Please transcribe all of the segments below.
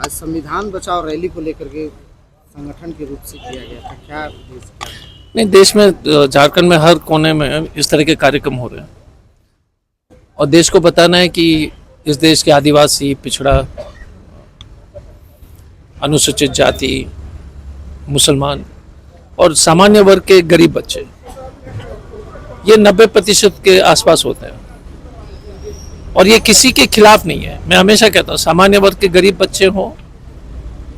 आज संविधान बचाओ रैली को लेकर के संगठन के रूप से किया गया था, क्या नहीं, देश में झारखंड में हर कोने में इस तरह के कार्यक्रम हो रहे हैं और देश को बताना है कि इस देश के आदिवासी, पिछड़ा, अनुसूचित जाति, मुसलमान और सामान्य वर्ग के गरीब बच्चे, ये 90% के आसपास होते हैं और ये किसी के खिलाफ नहीं है। मैं हमेशा कहता हूँ सामान्य वर्ग के गरीब बच्चे हो,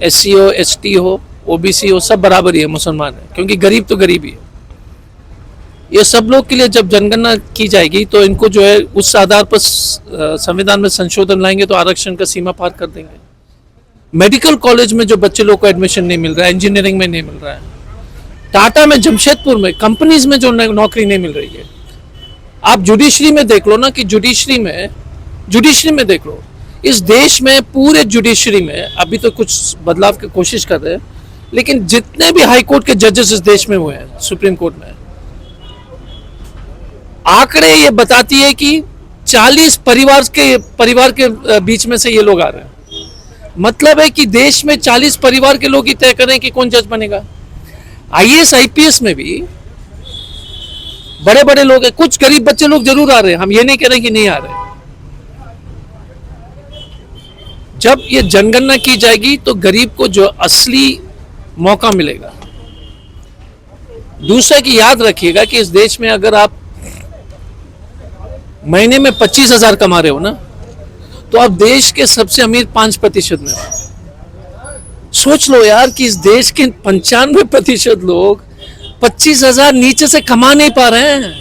SC हो, ST हो, OBC हो, सब बराबर ही है, मुसलमान है, क्योंकि गरीब तो गरीब ही है। ये सब लोग के लिए जब जनगणना की जाएगी तो इनको जो है उस आधार पर संविधान में संशोधन लाएंगे तो आरक्षण का सीमा पार कर देंगे। मेडिकल कॉलेज में जो बच्चे लोग को एडमिशन नहीं मिल रहा है, इंजीनियरिंग में नहीं मिल रहा है, टाटा में, जमशेदपुर में, कंपनीज में जो नौकरी नहीं मिल रही है, आप जुडिशरी में देख लो ना कि जुडिशरी में देख लो, इस देश में पूरे जुडिशरी में अभी तो कुछ बदलाव की कोशिश कर रहे हैं, लेकिन जितने भी हाई कोर्ट के जजेस इस देश में हुए हैं, सुप्रीम कोर्ट में, आंकड़े ये बताती है कि 40 परिवार के बीच में से ये लोग आ रहे हैं। मतलब है कि देश में 40 परिवार के लोग ही तय करें कि कौन जज बनेगा। IAS IPS में भी बड़े बड़े लोग हैं, कुछ गरीब बच्चे लोग जरूर आ रहे हैं, हम ये नहीं कह रहे कि नहीं आ रहे। जब ये जनगणना की जाएगी तो गरीब को जो असली मौका मिलेगा। दूसरा कि याद रखिएगा कि इस देश में अगर आप महीने में 25,000 कमा रहे हो ना, तो आप देश के सबसे अमीर 5% में हो। सोच लो यार कि इस देश के 95% लोग 25,000 नीचे से कमा नहीं पा रहे हैं।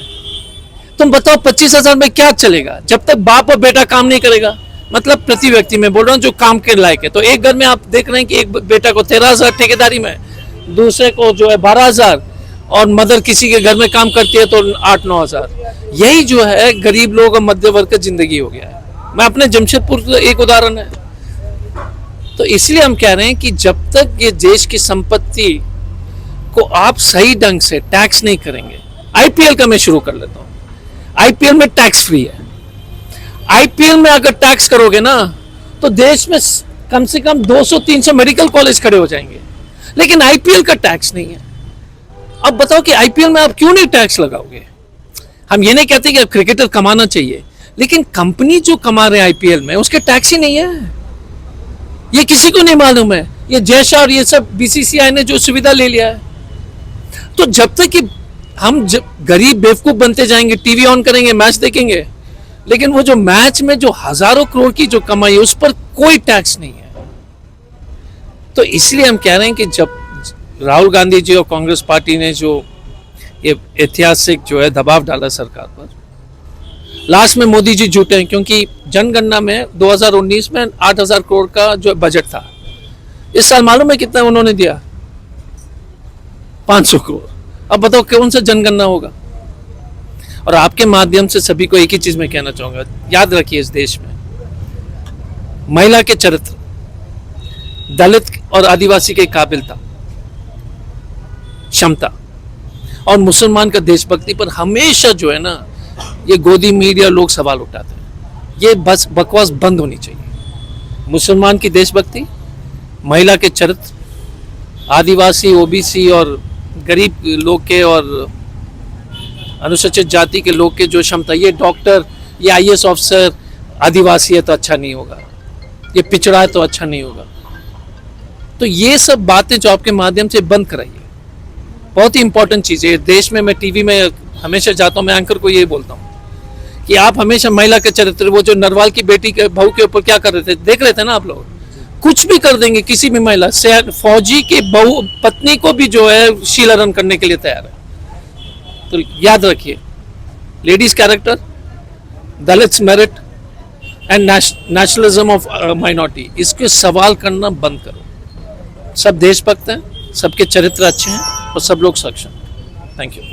तुम बताओ 25,000 में क्या चलेगा जब तक बाप और बेटा काम नहीं करेगा। मतलब प्रति व्यक्ति में बोल रहा हूँ जो काम के लायक है। तो एक घर में आप देख रहे हैं कि एक बेटा को 13,000 ठेकेदारी में, दूसरे को जो है 12,000, और मदर किसी के घर में काम करती है तो 8-9,000। यही जो है गरीब लोग और मध्य वर्ग का जिंदगी हो गया है। मैं अपने जमशेदपुर का एक उदाहरण है। तो इसलिए हम कह रहे हैं कि जब तक ये देश की संपत्ति को आप सही ढंग से टैक्स नहीं करेंगे। IPL का मैं शुरू कर लेता हूँ। IPL में टैक्स फ्री है। IPL में अगर टैक्स करोगे ना तो देश में कम से कम 200-300 मेडिकल कॉलेज खड़े हो जाएंगे, लेकिन IPL का टैक्स नहीं है। अब बताओ कि IPL में आप क्यों नहीं टैक्स लगाओगे। हम ये नहीं कहते कि अब क्रिकेटर कमाना चाहिए, लेकिन कंपनी जो कमा रहे हैं IPL में उसके टैक्स ही नहीं है। ये किसी को नहीं मालूम है। ये जैश और ये सब BCCI ने जो सुविधा ले लिया है। तो जब तक कि हम गरीब बेवकूफ बनते जाएंगे, टीवी ऑन करेंगे, मैच देखेंगे, लेकिन वो जो मैच में जो हजारों करोड़ की जो कमाई है उस पर कोई टैक्स नहीं है। तो इसलिए हम कह रहे हैं कि जब राहुल गांधी जी और कांग्रेस पार्टी ने जो ये ऐतिहासिक जो है दबाव डाला सरकार पर, लास्ट में मोदी जी जुटे हैं, क्योंकि जनगणना में 2019 में 8,000 करोड़ का जो बजट था। इस साल मालूम है कितना उन्होंने दिया? 500 करोड़। अब बताओ कौन सा जनगणना होगा। और आपके माध्यम से सभी को एक ही चीज मैं कहना चाहूंगा, याद रखिए इस देश में महिला के चरित्र, दलित और आदिवासी की काबिलता, क्षमता और मुसलमान का देशभक्ति पर हमेशा जो है ना ये गोदी मीडिया लोग सवाल उठाते हैं। ये बस बकवास बंद होनी चाहिए। मुसलमान की देशभक्ति, महिला के चरित्र, आदिवासी, OBC और गरीब लोग के और अनुसूचित जाति के लोग के जो क्षमता, ये डॉक्टर, ये IAS ऑफिसर आदिवासी है तो अच्छा नहीं होगा, ये पिछड़ा है तो अच्छा नहीं होगा। तो ये सब बातें जो आपके माध्यम से बंद कराइए, बहुत ही इंपॉर्टेंट चीज़ है। देश में मैं टीवी में हमेशा जाता हूँ, मैं एंकर को यही बोलता हूँ कि आप हमेशा महिला के चरित्र, वो जो नरवाल की बेटी के बहू के ऊपर क्या कर रहे थे, देख रहे थे ना आप लोग। कुछ भी कर देंगे किसी भी महिला, फौजी की बहू पत्नी को भी जो है शीलहरण करने के लिए तैयार है। तो याद रखिए, ladies character, Dalits merit and nationalism of minority, इसके सवाल करना बंद करो। सब देशभक्त हैं, सबके चरित्र अच्छे हैं और सब लोग सक्षम हैं। Thank you.